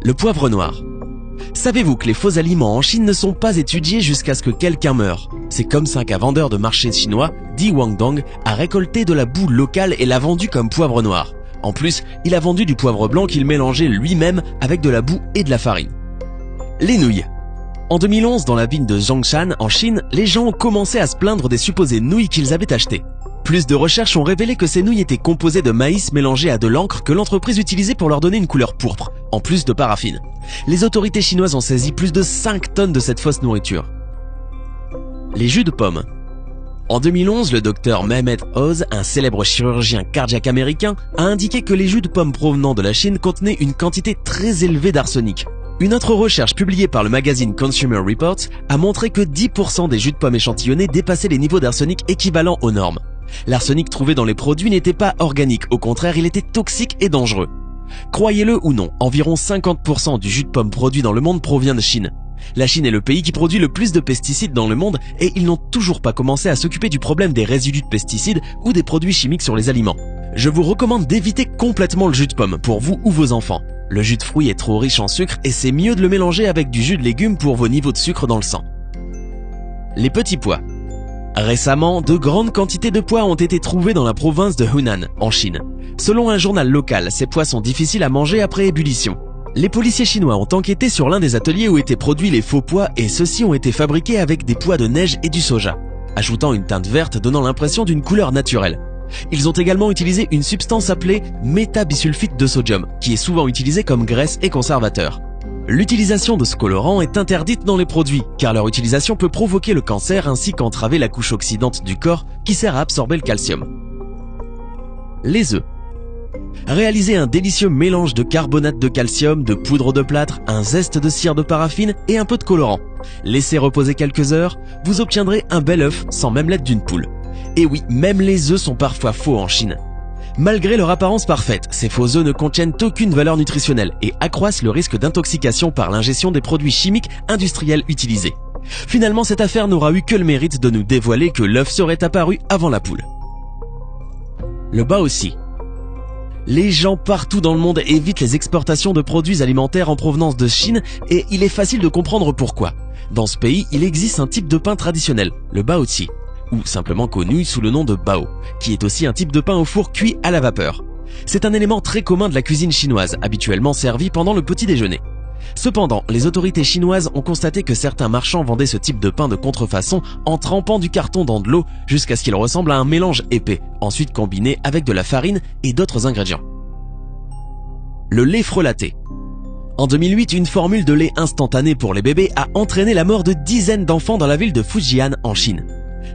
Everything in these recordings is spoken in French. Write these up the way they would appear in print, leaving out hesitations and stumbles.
Le poivre noir. Savez-vous que les faux aliments en Chine ne sont pas étudiés jusqu'à ce que quelqu'un meure? C'est comme ça qu'un vendeur de marché chinois, Di Wangdong, a récolté de la boue locale et l'a vendue comme poivre noir. En plus, il a vendu du poivre blanc qu'il mélangeait lui-même avec de la boue et de la farine. Les nouilles. En 2011, dans la ville de Zhongshan, en Chine, les gens ont commencé à se plaindre des supposées nouilles qu'ils avaient achetées. Plus de recherches ont révélé que ces nouilles étaient composées de maïs mélangé à de l'encre que l'entreprise utilisait pour leur donner une couleur pourpre, en plus de paraffine. Les autorités chinoises ont saisi plus de 5 tonnes de cette fausse nourriture. Les jus de pommes. En 2011, le docteur Mehmet Oz, un célèbre chirurgien cardiaque américain, a indiqué que les jus de pommes provenant de la Chine contenaient une quantité très élevée d'arsenic. Une autre recherche publiée par le magazine Consumer Reports a montré que 10% des jus de pommes échantillonnés dépassaient les niveaux d'arsenic équivalents aux normes. L'arsenic trouvé dans les produits n'était pas organique, au contraire, il était toxique et dangereux. Croyez-le ou non, environ 50% du jus de pomme produit dans le monde provient de Chine. La Chine est le pays qui produit le plus de pesticides dans le monde et ils n'ont toujours pas commencé à s'occuper du problème des résidus de pesticides ou des produits chimiques sur les aliments. Je vous recommande d'éviter complètement le jus de pomme pour vous ou vos enfants. Le jus de fruits est trop riche en sucre et c'est mieux de le mélanger avec du jus de légumes pour vos niveaux de sucre dans le sang. Les petits pois. Récemment, de grandes quantités de pois ont été trouvées dans la province de Hunan, en Chine. Selon un journal local, ces pois sont difficiles à manger après ébullition. Les policiers chinois ont enquêté sur l'un des ateliers où étaient produits les faux pois et ceux-ci ont été fabriqués avec des pois de neige et du soja, ajoutant une teinte verte donnant l'impression d'une couleur naturelle. Ils ont également utilisé une substance appelée métabisulfite de sodium, qui est souvent utilisée comme graisse et conservateur. L'utilisation de ce colorant est interdite dans les produits, car leur utilisation peut provoquer le cancer ainsi qu'entraver la couche oxydante du corps qui sert à absorber le calcium. Les œufs. Réalisez un délicieux mélange de carbonate de calcium, de poudre de plâtre, un zeste de cire de paraffine et un peu de colorant. Laissez reposer quelques heures, vous obtiendrez un bel œuf sans même l'aide d'une poule. Et oui, même les œufs sont parfois faux en Chine. Malgré leur apparence parfaite, ces faux œufs ne contiennent aucune valeur nutritionnelle et accroissent le risque d'intoxication par l'ingestion des produits chimiques industriels utilisés. Finalement, cette affaire n'aura eu que le mérite de nous dévoiler que l'œuf serait apparu avant la poule. Le baozi. Les gens partout dans le monde évitent les exportations de produits alimentaires en provenance de Chine et il est facile de comprendre pourquoi. Dans ce pays, il existe un type de pain traditionnel, le baozi, ou simplement connu sous le nom de bao, qui est aussi un type de pain au four cuit à la vapeur. C'est un élément très commun de la cuisine chinoise, habituellement servi pendant le petit déjeuner. Cependant, les autorités chinoises ont constaté que certains marchands vendaient ce type de pain de contrefaçon en trempant du carton dans de l'eau jusqu'à ce qu'il ressemble à un mélange épais, ensuite combiné avec de la farine et d'autres ingrédients. Le lait frelaté. En 2008, une formule de lait instantané pour les bébés a entraîné la mort de dizaines d'enfants dans la ville de Fujian en Chine.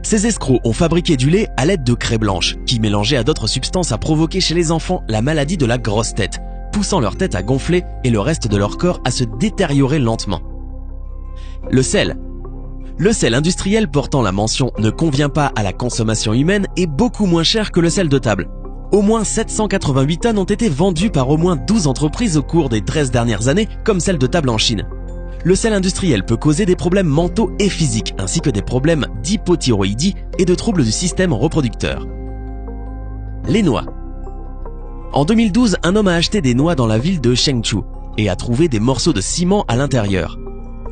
Ces escrocs ont fabriqué du lait à l'aide de craie blanche, qui mélangée à d'autres substances a provoqué chez les enfants la maladie de la grosse tête, poussant leur tête à gonfler et le reste de leur corps à se détériorer lentement. Le sel. Le sel industriel portant la mention « ne convient pas à la consommation humaine » est beaucoup moins cher que le sel de table. Au moins 788 tonnes ont été vendues par au moins 12 entreprises au cours des 13 dernières années, comme celle de table en Chine. Le sel industriel peut causer des problèmes mentaux et physiques, ainsi que des problèmes d'hypothyroïdie et de troubles du système reproducteur. Les noix. En 2012, un homme a acheté des noix dans la ville de Chengdu et a trouvé des morceaux de ciment à l'intérieur.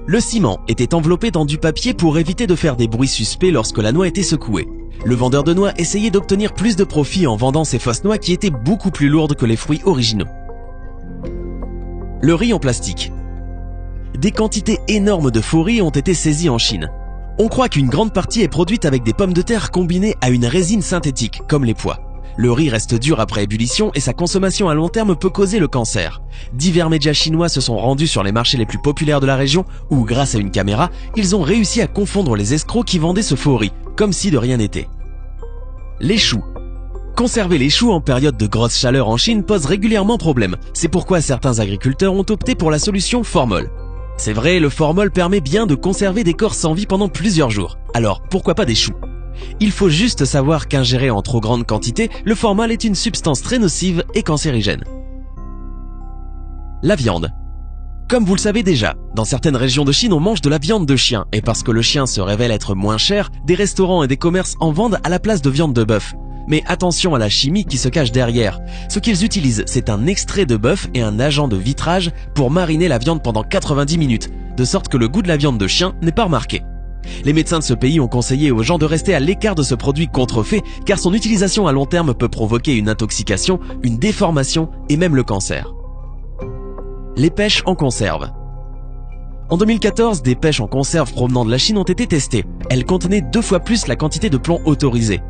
Le ciment était enveloppé dans du papier pour éviter de faire des bruits suspects lorsque la noix était secouée. Le vendeur de noix essayait d'obtenir plus de profit en vendant ces fausses noix qui étaient beaucoup plus lourdes que les fruits originaux. Le riz en plastique. Des quantités énormes de faux riz ont été saisies en Chine. On croit qu'une grande partie est produite avec des pommes de terre combinées à une résine synthétique, comme les pois. Le riz reste dur après ébullition et sa consommation à long terme peut causer le cancer. Divers médias chinois se sont rendus sur les marchés les plus populaires de la région où, grâce à une caméra, ils ont réussi à confondre les escrocs qui vendaient ce faux riz, comme si de rien n'était. Les choux. Conserver les choux en période de grosse chaleur en Chine pose régulièrement problème. C'est pourquoi certains agriculteurs ont opté pour la solution formol. C'est vrai, le formol permet bien de conserver des corps sans vie pendant plusieurs jours. Alors, pourquoi pas des choux ? Il faut juste savoir qu'ingéré en trop grande quantité, le formol est une substance très nocive et cancérigène. La viande. Comme vous le savez déjà, dans certaines régions de Chine, on mange de la viande de chien, et parce que le chien se révèle être moins cher, des restaurants et des commerces en vendent à la place de viande de bœuf. Mais attention à la chimie qui se cache derrière. Ce qu'ils utilisent, c'est un extrait de bœuf et un agent de vitrage pour mariner la viande pendant 90 minutes, de sorte que le goût de la viande de chien n'est pas remarqué. Les médecins de ce pays ont conseillé aux gens de rester à l'écart de ce produit contrefait car son utilisation à long terme peut provoquer une intoxication, une déformation et même le cancer. Les pêches en conserve. En 2014, des pêches en conserve provenant de la Chine ont été testées. Elles contenaient 2 fois plus la quantité de plomb autorisée.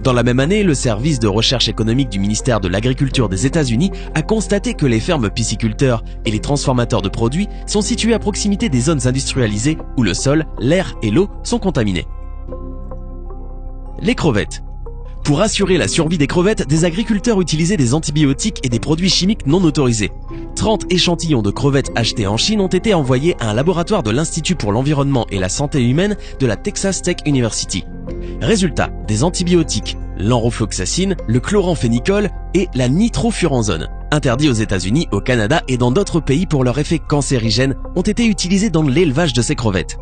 Dans la même année, le service de recherche économique du ministère de l'Agriculture des États-Unis a constaté que les fermes pisciculteurs et les transformateurs de produits sont situés à proximité des zones industrialisées où le sol, l'air et l'eau sont contaminés. Les crevettes. Pour assurer la survie des crevettes, des agriculteurs utilisaient des antibiotiques et des produits chimiques non autorisés. 30 échantillons de crevettes achetés en Chine ont été envoyés à un laboratoire de l'Institut pour l'environnement et la santé humaine de la Texas Tech University. Résultat, des antibiotiques, l'enrofloxacine, le chloramphénicol et la nitrofuranzone, interdits aux États-Unis, au Canada et dans d'autres pays pour leur effet cancérigène, ont été utilisés dans l'élevage de ces crevettes.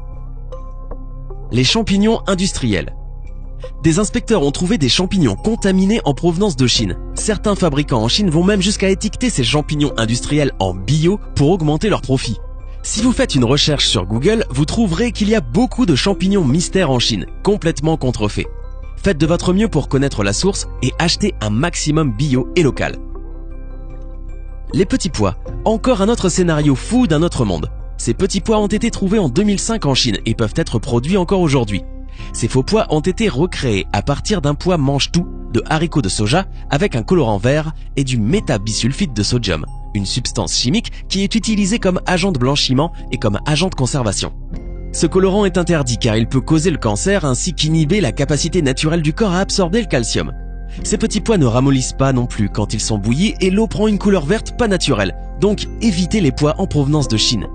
Les champignons industriels. Des inspecteurs ont trouvé des champignons contaminés en provenance de Chine. Certains fabricants en Chine vont même jusqu'à étiqueter ces champignons industriels en bio pour augmenter leurs profits. Si vous faites une recherche sur Google, vous trouverez qu'il y a beaucoup de champignons mystères en Chine, complètement contrefaits. Faites de votre mieux pour connaître la source et achetez un maximum bio et local. Les petits pois. Encore un autre scénario fou d'un autre monde. Ces petits pois ont été trouvés en 2005 en Chine et peuvent être produits encore aujourd'hui. Ces faux pois ont été recréés à partir d'un pois mange-tout de haricots de soja avec un colorant vert et du métabisulfite de sodium, une substance chimique qui est utilisée comme agent de blanchiment et comme agent de conservation. Ce colorant est interdit car il peut causer le cancer ainsi qu'inhiber la capacité naturelle du corps à absorber le calcium. Ces petits pois ne ramollissent pas non plus quand ils sont bouillis et l'eau prend une couleur verte pas naturelle, donc évitez les pois en provenance de Chine.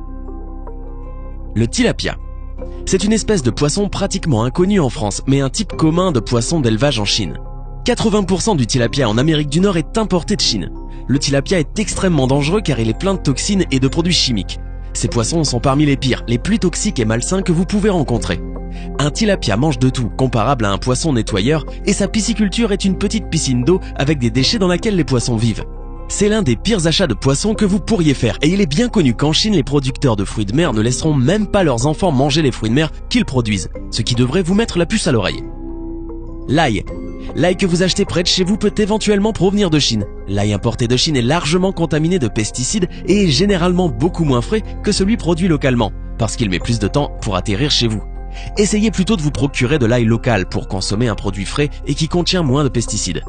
Le tilapia. C'est une espèce de poisson pratiquement inconnu en France, mais un type commun de poisson d'élevage en Chine. 80% du tilapia en Amérique du Nord est importé de Chine. Le tilapia est extrêmement dangereux car il est plein de toxines et de produits chimiques. Ces poissons sont parmi les pires, les plus toxiques et malsains que vous pouvez rencontrer. Un tilapia mange de tout, comparable à un poisson nettoyeur, et sa pisciculture est une petite piscine d'eau avec des déchets dans laquelle les poissons vivent. C'est l'un des pires achats de poissons que vous pourriez faire et il est bien connu qu'en Chine, les producteurs de fruits de mer ne laisseront même pas leurs enfants manger les fruits de mer qu'ils produisent, ce qui devrait vous mettre la puce à l'oreille. L'ail. L'ail que vous achetez près de chez vous peut éventuellement provenir de Chine. L'ail importé de Chine est largement contaminé de pesticides et est généralement beaucoup moins frais que celui produit localement, parce qu'il met plus de temps pour atterrir chez vous. Essayez plutôt de vous procurer de l'ail local pour consommer un produit frais et qui contient moins de pesticides.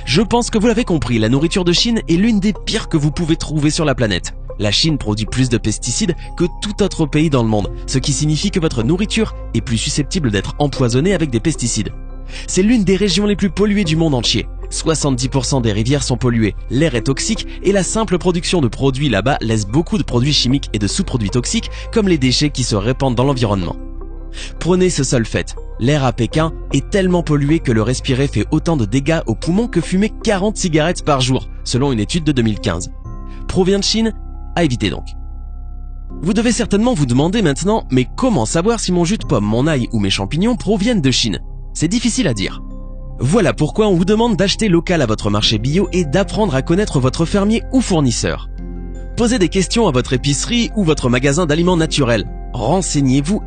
Je pense que vous l'avez compris, la nourriture de Chine est l'une des pires que vous pouvez trouver sur la planète. La Chine produit plus de pesticides que tout autre pays dans le monde, ce qui signifie que votre nourriture est plus susceptible d'être empoisonnée avec des pesticides. C'est l'une des régions les plus polluées du monde entier. 70% des rivières sont polluées, l'air est toxique et la simple production de produits là-bas laisse beaucoup de produits chimiques et de sous-produits toxiques comme les déchets qui se répandent dans l'environnement. Prenez ce seul fait. L'air à Pékin est tellement pollué que le respirer fait autant de dégâts aux poumons que fumer 40 cigarettes par jour, selon une étude de 2015. Provient de Chine? À éviter donc. Vous devez certainement vous demander maintenant, mais comment savoir si mon jus de pomme, mon ail ou mes champignons proviennent de Chine? C'est difficile à dire. Voilà pourquoi on vous demande d'acheter local à votre marché bio et d'apprendre à connaître votre fermier ou fournisseur. Posez des questions à votre épicerie ou votre magasin d'aliments naturels. Renseignez-vous